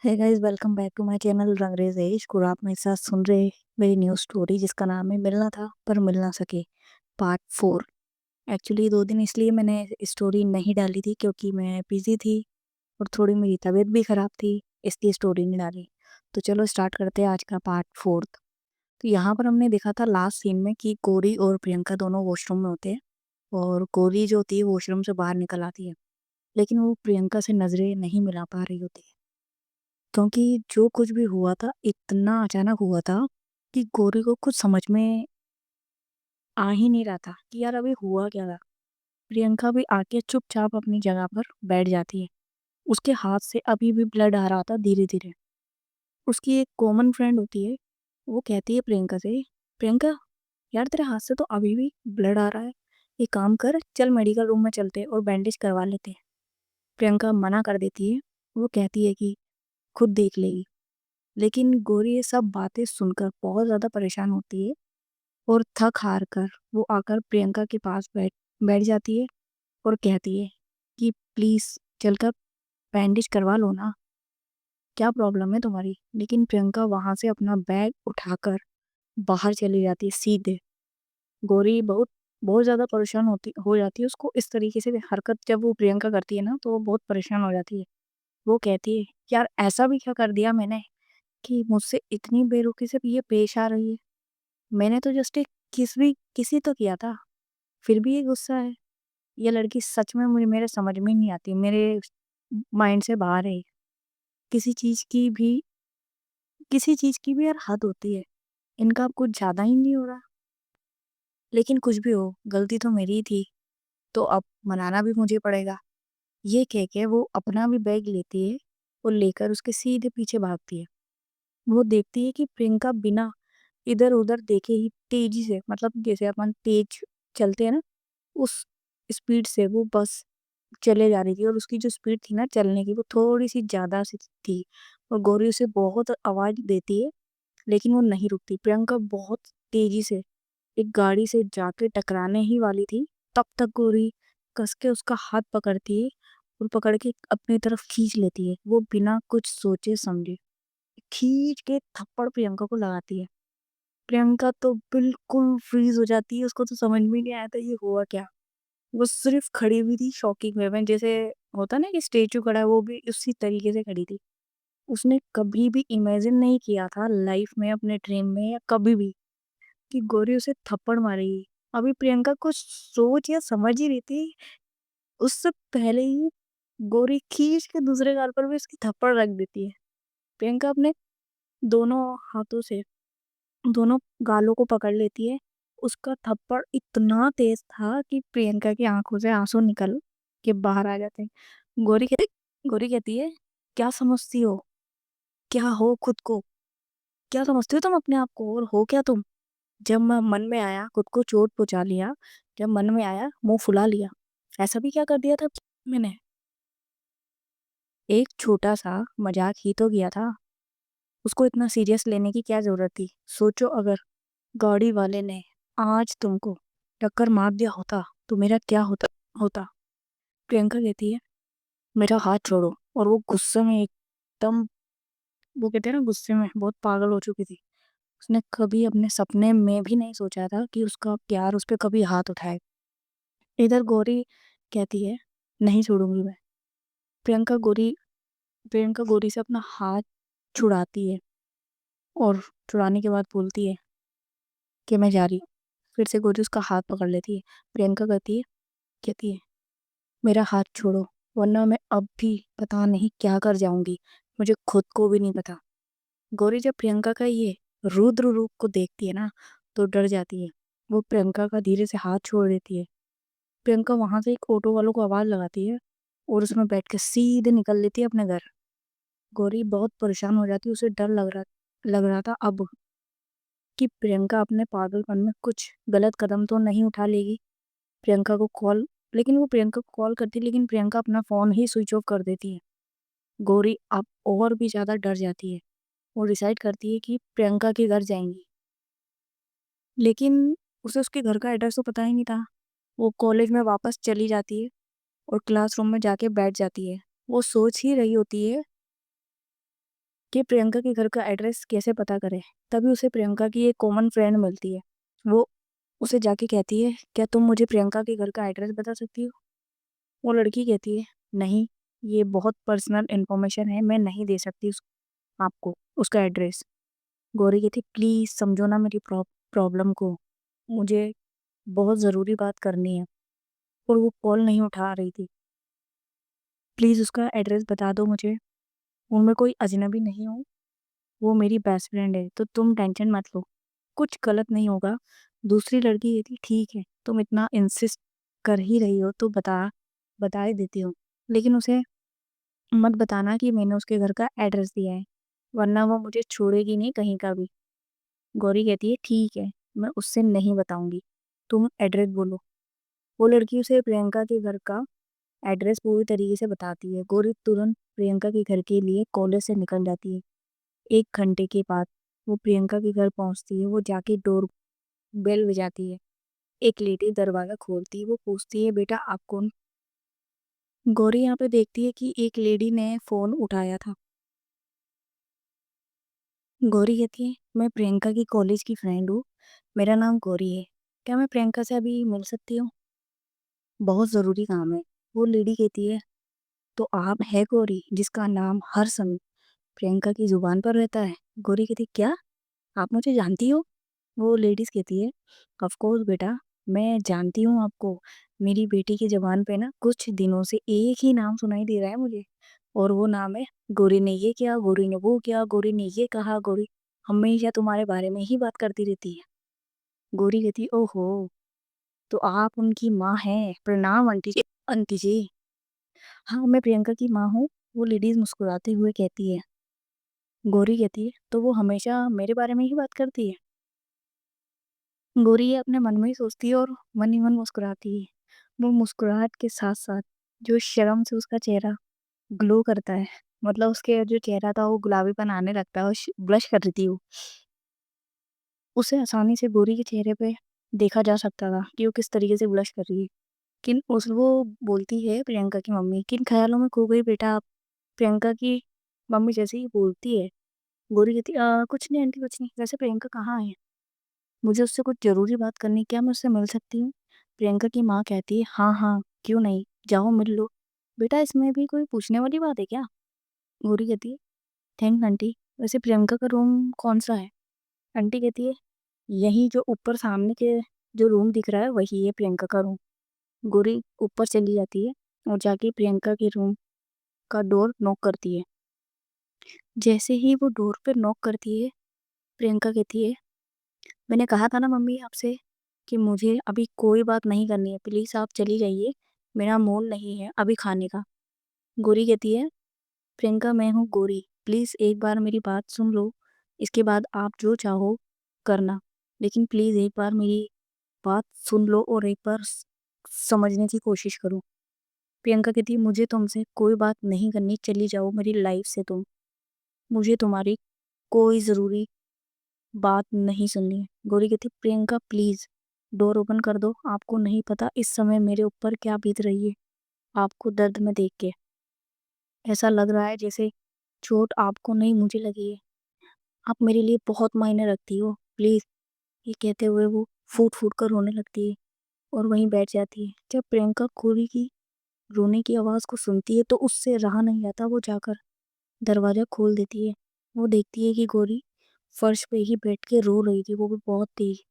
है guys, welcome back to my channel Rangrez Ash. और आप मेरे साथ सुन रहे मेरी न्यू स्टोरी जिसका नाम है मिलना था पर मिल ना सके पार्ट 4। एक्चुअली 2 दिन इसलिए मैंने स्टोरी नहीं डाली थी क्योंकि मैं बिजी थी और थोड़ी मेरी तबीयत भी ख़राब थी, इसलिए स्टोरी नहीं डाली। तो चलो स्टार्ट करते हैं आज का पार्ट 4। तो यहाँ पर हमने देखा था लास्ट सीन में कि गौरी और प्रियंका दोनों वॉशरूम में होते हैं और गौरी जो होती है वॉशरूम से बाहर निकल आती है, लेकिन वो प्रियंका से नज़रें नहीं मिला पा रही होती है क्योंकि जो कुछ भी हुआ था इतना अचानक हुआ था कि गौरी को कुछ समझ में आ ही नहीं रहा था कि यार अभी हुआ क्या था। प्रियंका भी आके चुपचाप अपनी जगह पर बैठ जाती है। उसके हाथ से अभी भी ब्लड आ रहा था धीरे धीरे। उसकी एक कॉमन फ्रेंड होती है, वो कहती है प्रियंका से, प्रियंका यार तेरे हाथ से तो अभी भी ब्लड आ रहा है, एक काम कर चल मेडिकल रूम में चलते हैं और बैंडेज करवा लेते हैं। प्रियंका मना कर देती है। वो कहती है कि खुद देख लेगी। लेकिन गौरी ये सब बातें सुनकर बहुत ज़्यादा परेशान होती है और थक हार कर वो आकर प्रियंका के पास बैठ बैठ जाती है और कहती है कि प्लीज़ चलकर बैंडेज करवा लो ना, क्या प्रॉब्लम है तुम्हारी। लेकिन प्रियंका वहाँ से अपना बैग उठाकर बाहर चली जाती है सीधे। गौरी बहुत बहुत ज़्यादा परेशान होती हो जाती है। उसको इस तरीके से हरकत जब वो प्रियंका करती है ना तो वो बहुत परेशान हो जाती है। वो कहती है यार ऐसा भी क्या कर दिया मैंने कि मुझसे इतनी बेरुखी से ये पेश आ रही है। मैंने तो जस्ट एक किसी तो किया था, फिर भी ये गुस्सा है। ये लड़की सच में मुझे मेरे समझ में ही नहीं आती, मेरे माइंड से बाहर है। किसी चीज़ की भी किसी चीज़ की भी यार हद होती है। इनका अब कुछ ज़्यादा ही नहीं हो रहा। लेकिन कुछ भी हो, गलती तो मेरी ही थी, तो अब मनाना भी मुझे पड़ेगा। ये कह के वो अपना भी बैग लेती है और लेकर उसके सीधे पीछे भागती है। वो देखती है कि प्रियंका बिना इधर-उधर देखे ही तेज़ी से, मतलब जैसे अपन तेज़ चलते हैं ना, उस स्पीड से वो बस चले जा रही थी और उसकी जो स्पीड थी ना चलने की वो थोड़ी-सी ज़्यादा सी थी और गौरी उसे बहुत आवाज़ देती है, लेकिन वो नहीं रुकती। प्रियंका बहुत तेज़ी से एक गाड़ी से जाके टकराने ही वाली थी, तब तक गौरी कस के उसका हाथ पकड़ती है और पकड़ के अपनी तरफ खींच लेती है। वो बिना कुछ सोचे-समझे खींच के थप्पड़ प्रियंका को लगाती है। प्रियंका तो बिल्कुल फ्रीज़ हो जाती है, उसको तो समझ में ही नहीं आया था ये हुआ क्या? वो सिर्फ़ खड़ी हुई थी शॉकिंग वे में, जैसे होता है ना कि स्टैच्यू खड़ा है, वो भी उसी तरीके से खड़ी थी। उसने कभी भी इमेजिन नहीं किया था लाइफ़ में, अपने ड्रीम में या कभी भी, कि गौरी उसे थप्पड़ मारेगी। अभी प्रियंका कुछ सोच या समझ ही रही थी, उससे पहले ही गौरी खींच के दूसरे गाल पर भी उसकी थप्पड़ रख देती है। प्रियंका अपने दोनों हाथों से दोनों गालों को पकड़ लेती है। उसका थप्पड़ इतना तेज़ था कि प्रियंका की आँखों से आँसू निकल के बाहर आ जाते हैं। गौरी कहती है, "क्या समझती हो? क्या हो खुद को? क्या समझती हो तुम अपने आप को और हो क्या तुम? जब मैं मन में आया खुद को चोट पहुँचा लिया, जब मन में आया मुँह फुला लिया। ऐसा भी क्या कर दिया था मैंने? एक छोटा-सा मज़ाक ही तो किया था। उसको इतना सीरियस लेने की क्या ज़रूरत थी? सोचो अगर गाड़ी वाले ने आज तुमको टक्कर मार दिया होता तो मेरा क्या होता होता?" प्रियंका कहती है, "मेरा हाथ छोड़ो।" और वो गुस्से में एकदम, वो कहते हैं ना गुस्से में बहुत पागल हो चुकी थी। उसने कभी अपने सपने में भी नहीं सोचा था कि उसका प्यार उस पे कभी हाथ उठाए। इधर गौरी कहती है, "नहीं छोड़ूँगी मैं।" प्रियंका गौरी प्रियंका गौरी से अपना हाथ छुड़ाती है और छुड़ाने के बाद बोलती है कि मैं जा रही हूँ। फिर से गौरी उसका हाथ पकड़ लेती है। प्रियंका कहती है, "मेरा हाथ छोड़ो, वरना मैं अब भी पता नहीं क्या कर जाऊँगी, मुझे खुद को भी नहीं पता।" गौरी जब प्रियंका का ये रुद्र रूप को देखती है ना, तो डर जाती है। वो प्रियंका का धीरे से हाथ छोड़ देती है। प्रियंका वहाँ से एक ऑटो वालों को आवाज़ लगाती है और उसमें बैठ के सीधे निकल लेती है अपने घर। गौरी बहुत परेशान हो जाती है, उसे डर लग रहा था अब कि प्रियंका अपने पागलपन में कुछ गलत कदम तो नहीं उठा लेगी। प्रियंका को कॉल लेकिन वो प्रियंका को कॉल करती है, लेकिन प्रियंका अपना फ़ोन ही स्विच ऑफ कर देती है। गौरी अब और भी ज़्यादा डर जाती है। वो डिसाइड करती है कि प्रियंका के घर जाएँगी। लेकिन उसे उसके घर का एड्रेस तो पता ही नहीं था। वो कॉलेज में वापस चली जाती है और क्लासरूम में जाके बैठ जाती है। वो सोच ही रही होती है कि प्रियंका के घर का एड्रेस कैसे पता करे। तभी उसे प्रियंका की एक कॉमन फ्रेंड मिलती है। वो उसे जाके कहती है, क्या तुम मुझे प्रियंका के घर का एड्रेस बता सकती हो? वो लड़की कहती है, नहीं, ये बहुत पर्सनल इन्फॉर्मेशन है, मैं नहीं दे सकती आपको उसका एड्रेस। गौरी कहती, प्लीज समझो ना मेरी प्रॉब्लम को, मुझे बहुत ज़रूरी बात करनी है। और वो कॉल नहीं उठा रही थी। प्लीज़ उसका एड्रेस बता दो मुझे, उनमें कोई अजनबी नहीं हो, वो मेरी बेस्ट फ्रेंड है, तो तुम टेंशन मत लो, कुछ गलत नहीं होगा। दूसरी लड़की ये थी, ठीक है तुम इतना इंसिस्ट कर ही रही हो तो बता ही देती हूँ, लेकिन उसे मत बताना कि मैंने उसके घर का एड्रेस दिया है, वरना वो मुझे छोड़ेगी नहीं कहीं का भी। गौरी कहती है, ठीक है, मैं उससे नहीं बताऊंगी, तुम एड्रेस बोलो। वो लड़की उसे प्रियंका के घर का एड्रेस पूरी तरीके से बताती है। गौरी तुरंत प्रियंका के घर के लिए कॉलेज से निकल जाती है। 1 घंटे के बाद वो प्रियंका के घर पहुंचती है। वो जाके डोर बेल बजाती है। एक लेडी दरवाजा खोलती है। वो पूछती है, बेटा आप कौन? गौरी यहाँ पे देखती है कि एक लेडी ने फोन उठाया था। गौरी कहती है, मैं प्रियंका की कॉलेज की फ्रेंड हूँ, मेरा नाम गौरी है, क्या मैं प्रियंका से अभी मिल सकती हूँ? बहुत ज़रूरी काम है। वो लेडी कहती है, तो आप है गौरी जिसका नाम हर समय प्रियंका की जुबान पर रहता है? गौरी कहती, क्या आप मुझे जानती हो? वो लेडीज कहती है, ऑफ कोर्स बेटा, मैं जानती हूँ आपको, मेरी बेटी की जबान पे ना कुछ दिनों से एक ही नाम सुनाई दे रहा है मुझे, और वो नाम है गौरी ने ये किया, गौरी ने वो किया, गौरी ने ये कहा, गौरी हमेशा तुम्हारे बारे में ही बात करती रहती है। गौरी कहती, ओहो, तो आप उनकी माँ हैं? प्रणाम आंटी जी। आंटी जी, हाँ मैं प्रियंका की माँ हूँ। वो लेडीज मुस्कुराते हुए कहती है। गौरी कहती है, तो वो हमेशा मेरे बारे में ही बात करती है? गौरी ये अपने मन में ही सोचती है और मन ही मन मुस्कुराती है। वो मुस्कुराहट के साथ साथ जो शर्म से उसका चेहरा ग्लो करता है, मतलब उसके जो चेहरा था वो गुलाबीपन आने लगता है और ब्लश कर रही थी वो। उसे आसानी से गौरी के चेहरे पे देखा जा सकता था कि वो किस तरीके से ब्लश कर रही है। किन उस वो बोलती है, प्रियंका की मम्मी किन ख्यालों में खो गई बेटा आप? प्रियंका की मम्मी जैसे ही बोलती है, गौरी कहती, कुछ नहीं आंटी, कुछ नहीं, वैसे प्रियंका कहाँ है? मुझे उससे कुछ ज़रूरी बात करनी है, क्या मैं उससे मिल सकती हूँ? प्रियंका की माँ कहती है, हाँ हाँ, क्यों नहीं, जाओ मिल लो। बेटा इसमें भी कोई पूछने वाली बात है क्या? गौरी कहती है, थैंक आंटी, वैसे प्रियंका का रूम कौन सा है? आंटी कहती है, यही जो ऊपर सामने के जो रूम दिख रहा है वही है प्रियंका का रूम। गौरी ऊपर चली जाती है और जाके प्रियंका के रूम का डोर नॉक करती है। जैसे ही वो डोर पे नॉक करती है, प्रियंका कहती है, मैंने कहा था ना मम्मी आपसे कि मुझे अभी कोई बात नहीं करनी है, प्लीज़ आप चली जाइए, मेरा मूड नहीं है अभी खाने का। गौरी कहती है, प्रियंका मैं हूँ गौरी, प्लीज़ एक बार मेरी बात सुन लो, इसके बाद आप जो चाहो करना, लेकिन प्लीज़ एक बार मेरी बात सुन लो और एक बार समझने की कोशिश करो। प्रियंका कहती है, मुझे तुमसे कोई बात नहीं करनी, चली जाओ मेरी लाइफ से तुम, मुझे तुम्हारी कोई ज़रूरी बात नहीं सुननी है। गौरी कहती, प्रियंका प्लीज डोर ओपन कर दो, आपको नहीं पता इस समय मेरे ऊपर क्या बीत रही है। आपको दर्द में देख के ऐसा लग रहा है जैसे चोट आपको नहीं मुझे लगी है। आप मेरे लिए बहुत मायने रखती हो, प्लीज। ये कहते हुए वो फूट फूट कर रोने लगती है और वहीं बैठ जाती है। जब प्रियंका गौरी की रोने की आवाज को सुनती है तो उससे रहा नहीं जाता, वो जाकर दरवाजा खोल देती है। वो देखती है कि गौरी फर्श पे ही बैठ के रो रही थी, वो भी बहुत तेज।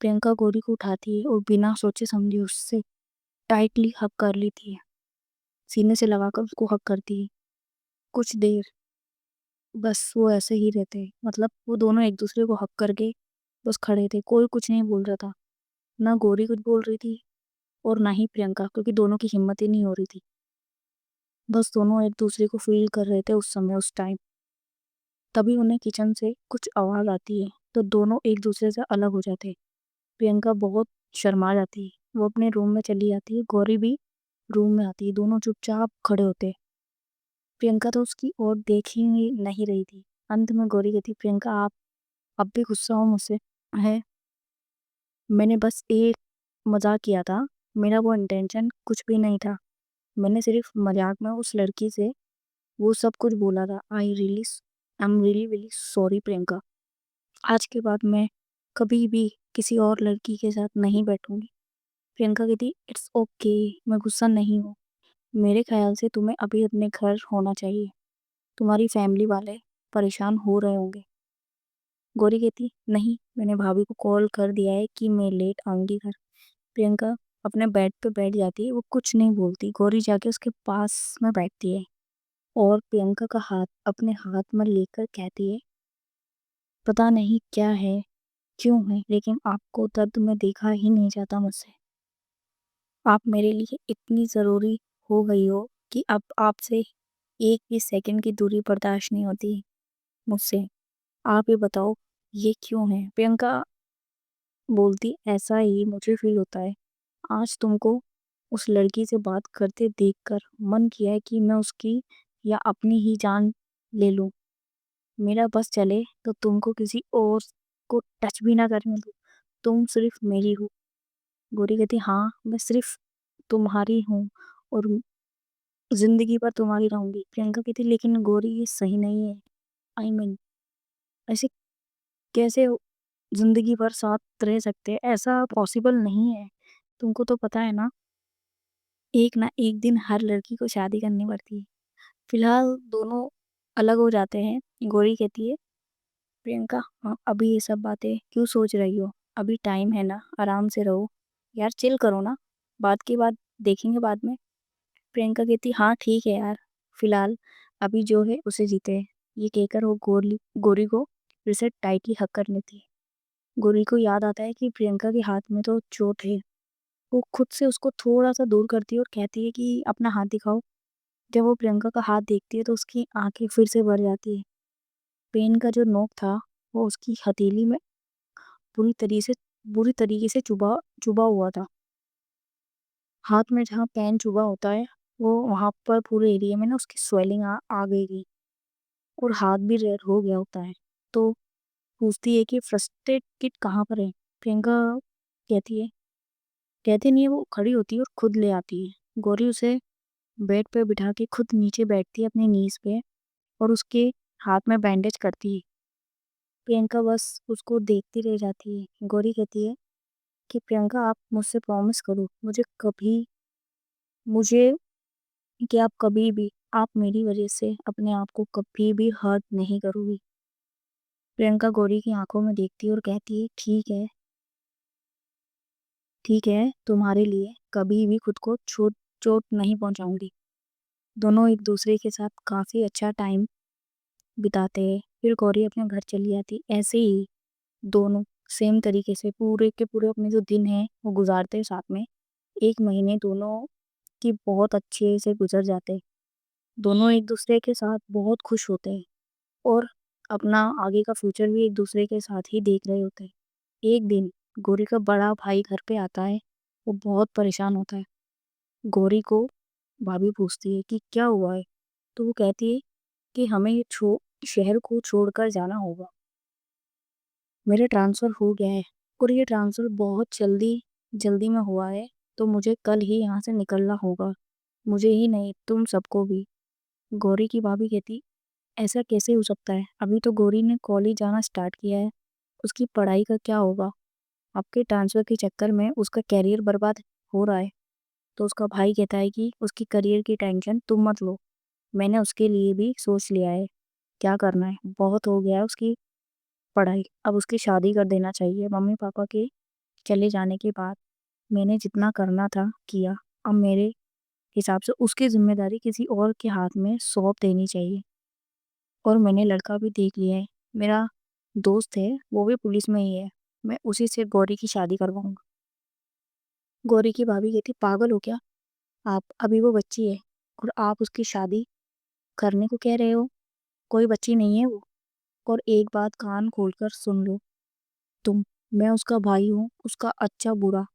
प्रियंका गौरी को उठाती है और बिना सोचे समझे उससे टाइटली हग कर लेती है, सीने से लगाकर उसको हग करती है। कुछ देर बस वो ऐसे ही रहते हैं, मतलब वो दोनों एक दूसरे को हग करके बस खड़े थे, कोई कुछ नहीं बोल रहा था। ना गौरी कुछ बोल रही थी और ना ही प्रियंका, क्योंकि दोनों की हिम्मत ही नहीं हो रही थी। बस दोनों एक दूसरे को फील कर रहे थे उस समय, उस टाइम। तभी उन्हें किचन से कुछ आवाज आती है तो दोनों एक दूसरे से अलग हो जाते हैं। प्रियंका बहुत शर्मा जाती है, वो अपने रूम में चली जाती है। गौरी भी रूम में आती है, दोनों चुपचाप खड़े होते हैं। प्रियंका तो उसकी ओर देख ही नहीं रही थी। अंत में गौरी कहती, प्रियंका आप अब भी गुस्सा हो मुझसे? है, मैंने बस एक मजाक किया था, मेरा वो इंटेंशन कुछ भी नहीं था, मैंने सिर्फ मजाक में उस लड़की से वो सब कुछ बोला था। I really I am really really sorry Priyanka. आज के बाद मैं कभी भी किसी और लड़की के साथ नहीं बैठूंगी। प्रियंका कहती इट्स ओके, मैं गुस्सा नहीं हूँ। मेरे ख्याल से तुम्हें अभी अपने घर होना चाहिए। तुम्हारी फैमिली वाले परेशान हो रहे होंगे। गौरी कहती नहीं, मैंने भाभी को कॉल कर दिया है कि मैं लेट आऊंगी घर। प्रियंका अपने बेड पे बैठ जाती है, वो कुछ नहीं बोलती। गौरी जाके उसके पास में बैठती है और प्रियंका का हाथ अपने हाथ में लेकर कहती है पता नहीं क्या है, क्यों है, लेकिन आपको दर्द में देखा ही नहीं जाता मुझसे। आप मेरे लिए इतनी ज़रूरी हो गई हो कि अब आपसे एक भी सेकंड की दूरी बर्दाश्त नहीं होती मुझसे। आप ही बताओ ये क्यों है। प्रियंका बोलती ऐसा ही मुझे फील होता है। आज तुमको उस लड़की से बात करते देखकर मन किया है कि मैं उसकी या अपनी ही जान ले लूं। मेरा बस चले तो तुमको किसी और को टच भी ना करने दूं। तुम सिर्फ मेरी हो। गौरी कहती हाँ, मैं सिर्फ तुम्हारी हूँ और जिंदगी भर तुम्हारी रहूंगी। प्रियंका कहती लेकिन गौरी ये सही नहीं है। आई मीन ऐसे कैसे जिंदगी भर साथ रह सकते हैं, ऐसा पॉसिबल नहीं है। तुमको तो पता है ना, एक ना एक दिन हर लड़की को शादी करनी पड़ती है। फिलहाल दोनों अलग हो जाते हैं। गौरी कहती है प्रियंका हाँ, अभी ये सब बातें क्यों सोच रही हो, अभी टाइम है ना, आराम से रहो यार, चिल करो ना, बात की बात देखेंगे बाद में। प्रियंका कहती हाँ ठीक है यार, फिलहाल अभी जो है उसे जीते हैं। ये कहकर वो गोरी गोरी को फिर से टाइटली हक कर लेती है। गोरी को याद आता है कि प्रियंका के हाथ में तो चोट है। वो खुद से उसको थोड़ा सा दूर करती है और कहती है कि अपना हाथ दिखाओ। जब वो प्रियंका का हाथ देखती है तो उसकी आंखें फिर से भर जाती है। पेन का जो नोक था वो उसकी हथेली में बुरी तरीके से चुभा चुभा हुआ था। हाथ में जहाँ पेन चुभा होता है वो वहां पर पूरे एरिया में ना उसकी स्वेलिंग आ गई थी और हाथ भी रेड हो गया होता है। तो पूछती है कि फर्स्ट किट कहाँ पर है। प्रियंका कहती है, कहती नहीं है, वो खड़ी होती है और खुद ले आती है। गौरी उसे बेड पे बिठा के खुद नीचे बैठती है अपनी नीज पे और उसके हाथ में बैंडेज करती है। प्रियंका बस उसको देखती रह जाती है। गौरी कहती है कि प्रियंका आप मुझसे प्रॉमिस करो मुझे कि आप कभी भी, आप मेरी वजह से अपने आप को कभी भी हर्ट नहीं करोगी। प्रियंका गौरी की आंखों में देखती है और कहती है ठीक है, तुम्हारे लिए कभी भी खुद को चोट चोट नहीं पहुंचाऊंगी। दोनों एक दूसरे के साथ काफी अच्छा टाइम बिताते हैं। फिर गौरी अपने घर चली जाती। ऐसे ही दोनों सेम तरीके से पूरे के पूरे अपने जो दिन है वो गुजारते हैं साथ में। एक महीने दोनों की बहुत अच्छे से गुजर जाते हैं। दोनों एक दूसरे के साथ बहुत खुश होते हैं और अपना आगे का फ्यूचर भी एक दूसरे के साथ ही देख रहे होते हैं। एक दिन गौरी का बड़ा भाई घर पे आता है। वो बहुत परेशान होता है। गौरी को भाभी पूछती है कि क्या हुआ है। तो वो कहती है कि हमें शहर को छोड़कर जाना होगा। मेरा ट्रांसफ़र हो गया है और ये ट्रांसफ़र बहुत जल्दी जल्दी में हुआ है। तो मुझे कल ही यहाँ से निकलना होगा। मुझे ही नहीं, तुम सबको भी। गौरी की भाभी कहती ऐसा कैसे हो सकता है, अभी तो गौरी ने कॉलेज जाना स्टार्ट किया है। उसकी पढ़ाई का क्या होगा। आपके ट्रांसफ़र के चक्कर में उसका कैरियर बर्बाद हो रहा है। तो उसका भाई कहता है कि उसकी करियर की टेंशन तुम मत लो, मैंने उसके लिए भी सोच लिया है क्या करना है। बहुत हो गया है उसकी पढ़ाई, अब उसकी शादी कर देना चाहिए। मम्मी पापा के चले जाने के बाद मैंने जितना करना था किया। अब मेरे हिसाब से उसकी जिम्मेदारी किसी और के हाथ में सौंप देनी चाहिए। और मैंने लड़का भी देख लिया है। मेरा दोस्त है, वो भी पुलिस में ही है। मैं उसी से गौरी की शादी करवाऊंगा। गौरी की भाभी कहती पागल हो क्या आप, अभी वो बच्ची है और आप उसकी शादी करने को कह रहे हो। कोई बच्ची नहीं है वो। और एक बात कान खोलकर सुन लो तुम, मैं उसका भाई हूँ, उसका अच्छा बुरा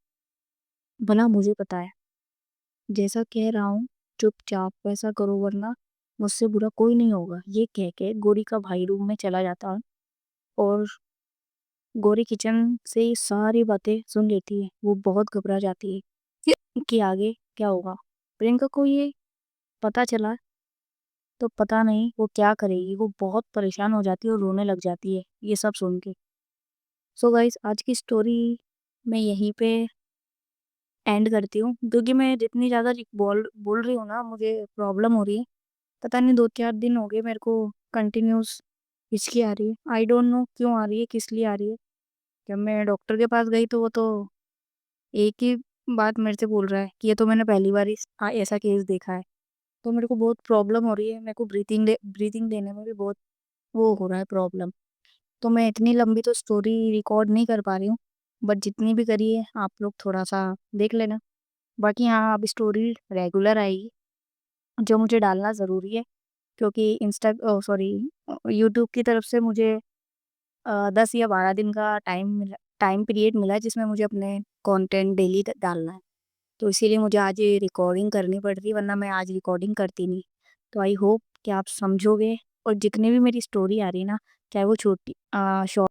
भला मुझे पता है। जैसा कह रहा हूँ चुपचाप वैसा करो वरना मुझसे बुरा कोई नहीं होगा। ये कह के गौरी का भाई रूम में चला जाता है और गौरी किचन से ये सारी बातें सुन लेती है। वो बहुत घबरा जाती है कि आगे क्या होगा। प्रियंका को ये पता चला तो पता नहीं वो क्या करेगी, वो बहुत परेशान हो जाती है और रोने लग जाती है ये सब सुन के। सो गाइस, आज की स्टोरी मैं यहीं पे एंड करती हूँ, क्योंकि मैं जितनी ज़्यादा बोल बोल रही हूँ ना, मुझे प्रॉब्लम हो रही है। पता नहीं 2-4 दिन हो गए मेरे को कंटिन्यूअस हिचकी आ रही है। आई डोंट नो क्यों आ रही है, किस लिए आ रही है। जब मैं डॉक्टर के पास गई तो वो तो एक ही बात मेरे से बोल रहा है कि ये तो मैंने पहली बार ही ऐसा केस देखा है। तो मेरे को बहुत प्रॉब्लम हो रही है, मेरे को ब्रीथिंग लेने में भी बहुत वो हो रहा है प्रॉब्लम। तो मैं इतनी लंबी तो स्टोरी रिकॉर्ड नहीं कर पा रही हूँ, बट जितनी भी करी है आप लोग थोड़ा-सा देख लेना। बाकी हाँ, अब स्टोरी रेगुलर आएगी, जो मुझे डालना ज़रूरी है, क्योंकि यूट्यूब की तरफ से मुझे 10 या 12 दिन का टाइम पीरियड मिला है, जिसमें मुझे अपने कंटेंट डेली डालना है। तो इसीलिए मुझे आज ये रिकॉर्डिंग करनी पड़ रही है, वरना मैं आज रिकॉर्डिंग करती नहीं। तो आई होप कि आप समझोगे, और जितनी भी मेरी स्टोरी आ रही है ना, चाहे वो शॉर्ट